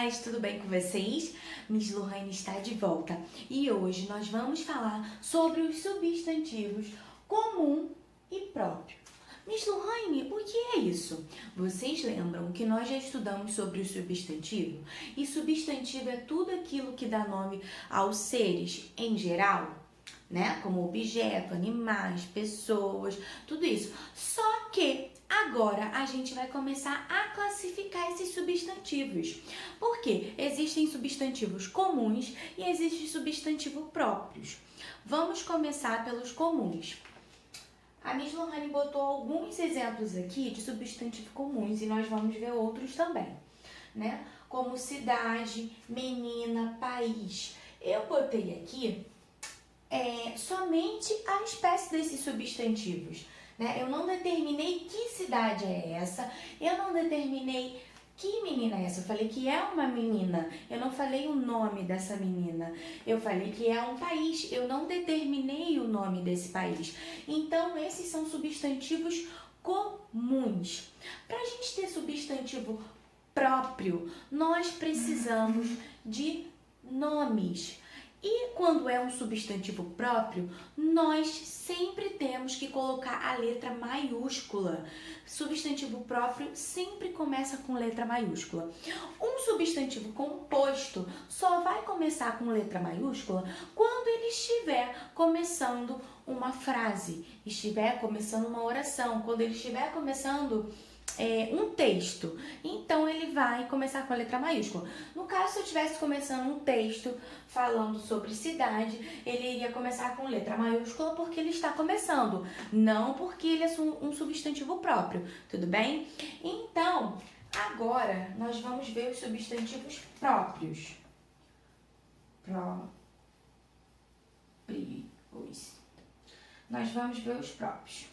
paz, tudo bem com vocês? Miss Lohane está de volta e hoje nós vamos falar sobre os substantivos comum e próprio. Miss Lohane, o que é isso? Vocês lembram que nós já estudamos sobre o substantivo? E substantivo é tudo aquilo que dá nome aos seres em geral, né? Como objeto, animais, pessoas, tudo isso. Só que agora a gente vai começar a classificar esses substantivos. Porque existem substantivos comuns e existem substantivos próprios. Vamos começar pelos comuns. A Miss Lohane botou alguns exemplos aqui de substantivos comuns e nós vamos ver outros também, né? Como cidade, menina, país. Eu botei aqui somente a espécie desses substantivos, né? Eu não determinei que cidade é essa, eu não determinei que menina é essa. Eu falei que é uma menina, eu não falei o nome dessa menina. Eu falei que é um país, eu não determinei o nome desse país. Então, esses são substantivos comuns. Para a gente ter substantivo próprio, nós precisamos de nomes. E quando é um substantivo próprio, nós sempre temos que colocar a letra maiúscula. Substantivo próprio sempre começa com letra maiúscula. Um substantivo composto só vai começar com letra maiúscula quando ele estiver começando uma frase, estiver começando uma oração, quando ele estiver começando um texto. Então, ele vai começar com a letra maiúscula. No caso, se eu estivesse começando um texto falando sobre cidade, ele iria começar com letra maiúscula porque ele está começando, não porque ele é um substantivo próprio, tudo bem? Então, agora, nós vamos ver os substantivos próprios. Nós vamos ver os próprios.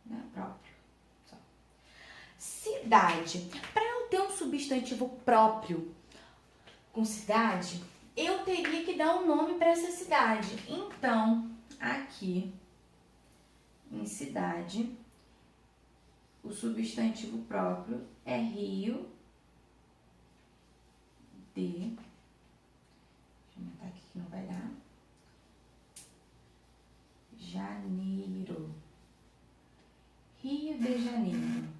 Né? Próprio. Cidade. Para eu ter um substantivo próprio com cidade, eu teria que dar um nome para essa cidade. Então, aqui em cidade, o substantivo próprio é Rio de... Deixa eu aumentar aqui que não vai dar. Janeiro. Rio de Janeiro.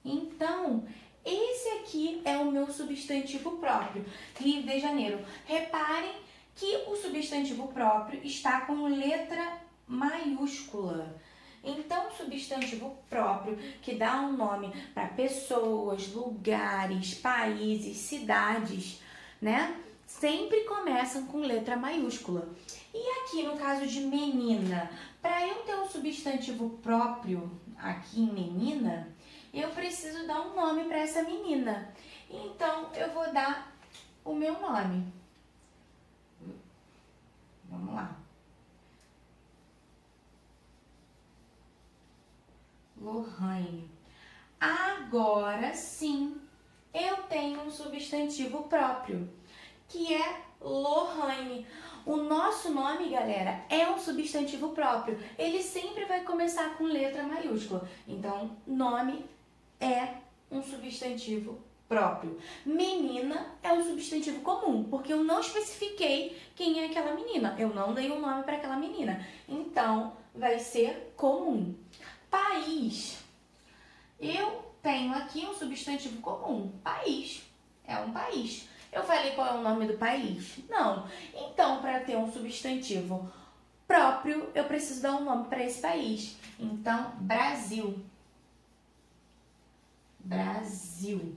Então, esse aqui é o meu substantivo próprio, Rio de Janeiro. Reparem que o substantivo próprio está com letra maiúscula. Então, o substantivo próprio, que dá um nome para pessoas, lugares, países, cidades, né? Sempre começam com letra maiúscula. E aqui, no caso de menina, para eu ter um substantivo próprio aqui em menina, eu preciso dar um nome para essa menina. Então, eu vou dar o meu nome. Vamos lá. Lohane. Agora sim, eu tenho um substantivo próprio, que é Lohane. O nosso nome, galera, é um substantivo próprio. Ele sempre vai começar com letra maiúscula. Então, nome é um substantivo próprio. Menina é um substantivo comum, porque eu não especifiquei quem é aquela menina. Eu não dei um nome para aquela menina. Então, vai ser comum. País. Eu tenho aqui um substantivo comum. País. É um país. Eu falei qual é o nome do país? Não. Então, para ter um substantivo próprio, eu preciso dar um nome para esse país. Então, Brasil. Brasil.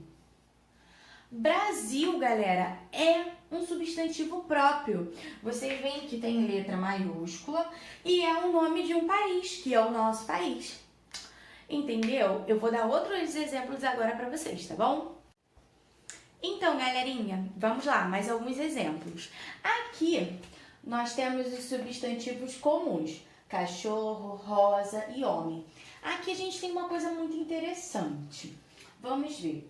Brasil, galera, é um substantivo próprio. Vocês veem que tem letra maiúscula e é o nome de um país, que é o nosso país. Entendeu? Eu vou dar outros exemplos agora para vocês, tá bom? Então, galerinha, vamos lá, mais alguns exemplos. Aqui, nós temos os substantivos comuns. Cachorro, rosa e homem. Aqui a gente tem uma coisa muito interessante. Vamos ver.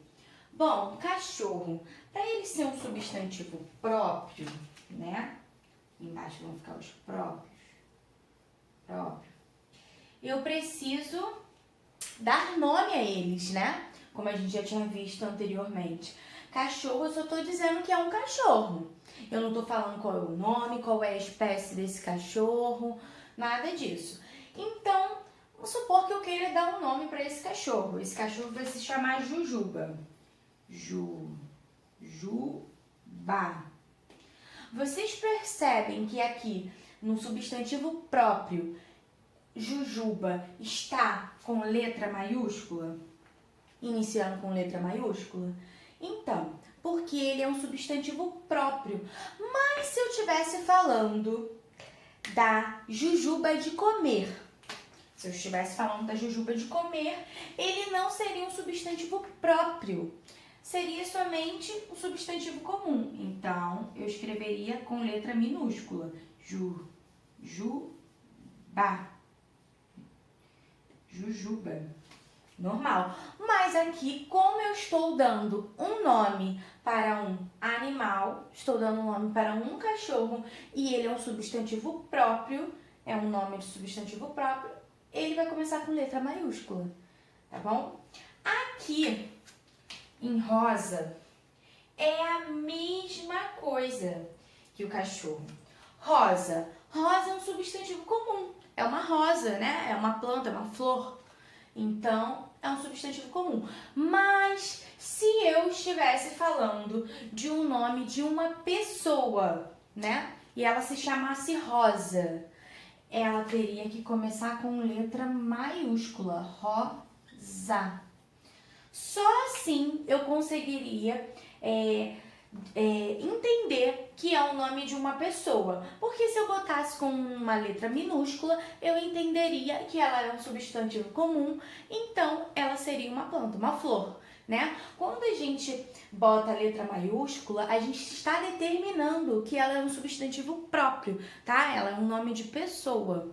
Bom, cachorro, para ele ser um substantivo próprio, né? Embaixo vão ficar os próprios. Eu preciso dar nome a eles, né? como a gente já tinha visto anteriormente. Cachorro, eu só estou dizendo que é um cachorro. Eu não estou falando qual é o nome, qual é a espécie desse cachorro, nada disso. Então, vamos supor que eu queira dar um nome para esse cachorro. Esse cachorro vai se chamar Jujuba. Jujuba. Vocês percebem que aqui, no substantivo próprio, Jujuba está com letra maiúscula? Iniciando com letra maiúscula? Então, porque ele é um substantivo próprio. Mas se eu estivesse falando da jujuba de comer, se eu estivesse falando da jujuba de comer, ele não seria um substantivo próprio. Seria somente um substantivo comum. Então, eu escreveria com letra minúscula. Jujuba. Normal. Mas aqui, como eu estou dando um nome para um animal, estou dando um nome para um cachorro e ele é um substantivo próprio, é um nome de substantivo próprio, ele vai começar com letra maiúscula, tá bom? Aqui, em rosa, é a mesma coisa que o cachorro. Rosa. Rosa é um substantivo comum. É uma rosa, né? É uma planta, é uma flor. Então, é um substantivo comum. Mas, se eu estivesse falando de um nome de uma pessoa, né? E ela se chamasse Rosa, ela teria que começar com letra maiúscula. Rosa. Só assim eu conseguiria entender que é o nome de uma pessoa. Porque se eu botasse com uma letra minúscula, eu entenderia que ela é um substantivo comum, então ela seria uma planta, uma flor, né? Quando a gente bota a letra maiúscula, a gente está determinando que ela é um substantivo próprio, tá? Ela é um nome de pessoa.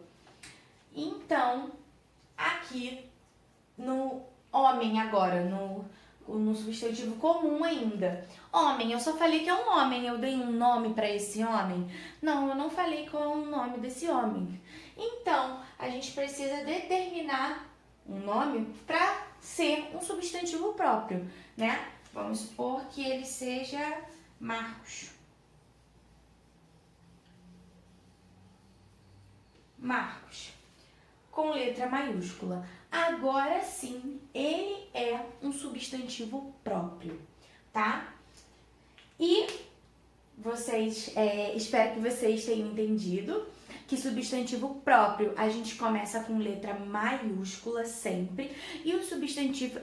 Então, aqui no homem agora, no substantivo comum ainda. Homem, eu só falei que é um homem, eu dei um nome para esse homem? Não, eu não falei qual é o nome desse homem. Então, a gente precisa determinar um nome para ser um substantivo próprio, né? Vamos supor que ele seja Marcos. Marcos, com letra maiúscula. Agora sim, ele é um substantivo próprio, tá? E espero que vocês tenham entendido que substantivo próprio a gente começa com letra maiúscula sempre e o substantivo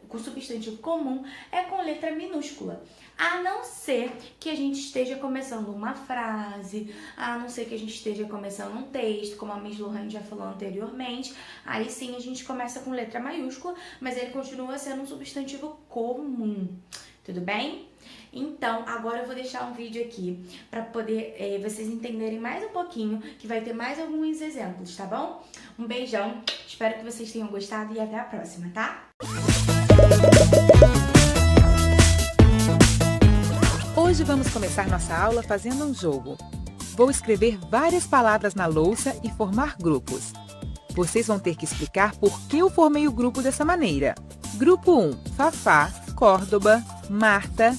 o substantivo comum é com letra minúscula. A não ser que a gente esteja começando uma frase, a não ser que a gente esteja começando um texto, como a Miss Lohane já falou anteriormente, aí sim a gente começa com letra maiúscula, mas ele continua sendo um substantivo comum, tudo bem? Então, agora eu vou deixar um vídeo aqui para poder vocês entenderem mais um pouquinho, que vai ter mais alguns exemplos, tá bom? Um beijão, espero que vocês tenham gostado e até a próxima, tá? Hoje vamos começar nossa aula fazendo um jogo. Vou escrever várias palavras na louça e formar grupos. Vocês vão ter que explicar por que eu formei o grupo dessa maneira. Grupo 1, Fafá, Córdoba, Marta,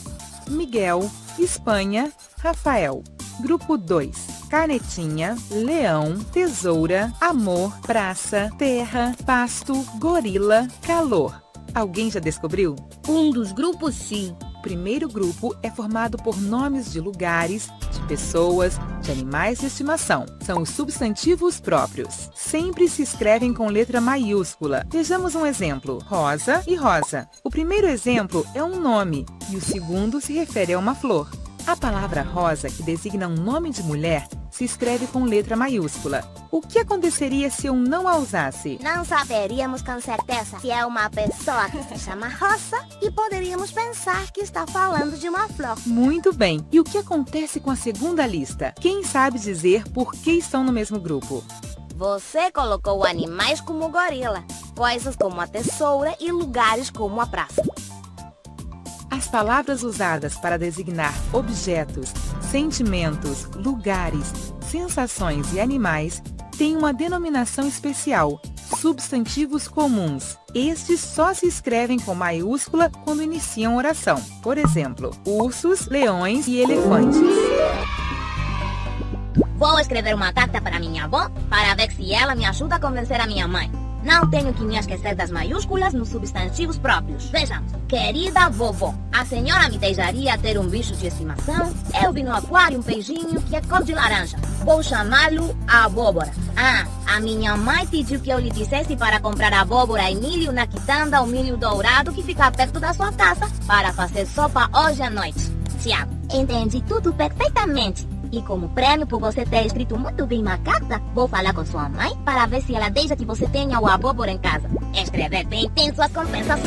Miguel, Espanha, Rafael. Grupo 2, Canetinha, Leão, Tesoura, Amor, Praça, Terra, Pasto, Gorila, Calor. Alguém já descobriu? Um dos grupos, sim. O primeiro grupo é formado por nomes de lugares, de pessoas, de animais de estimação. São os substantivos próprios. Sempre se escrevem com letra maiúscula. Vejamos um exemplo. Rosa e rosa. O primeiro exemplo é um nome e o segundo se refere a uma flor. A palavra rosa, que designa um nome de mulher, se escreve com letra maiúscula. O que aconteceria se eu não a usasse? Não saberíamos com certeza se é uma pessoa que se chama Rosa e poderíamos pensar que está falando de uma flor. Muito bem. E o que acontece com a segunda lista? Quem sabe dizer por que estão no mesmo grupo? Você colocou animais como gorila, coisas como a tesoura e lugares como a praça. As palavras usadas para designar objetos, sentimentos, lugares, sensações e animais têm uma denominação especial, Substantivos comuns. Estes só se escrevem com maiúscula quando iniciam oração. Por exemplo, ursos, leões e elefantes. Vou escrever uma carta para minha avó para ver se ela me ajuda a convencer a minha mãe. Não tenho que me esquecer das maiúsculas nos substantivos próprios. Vejamos. Querida vovó, a senhora me deixaria ter um bicho de estimação? Eu vi no aquário um peixinho que é cor de laranja. Vou chamá-lo abóbora. A minha mãe pediu que eu lhe dissesse para comprar abóbora e milho na quitanda, o milho dourado que fica perto da sua casa, para fazer sopa hoje à noite. Tiago, entendi tudo perfeitamente. E como prêmio por você ter escrito muito bem uma carta, vou falar com sua mãe para ver se ela deixa que você tenha o abóbora em casa. Escrever bem tem suas compensações.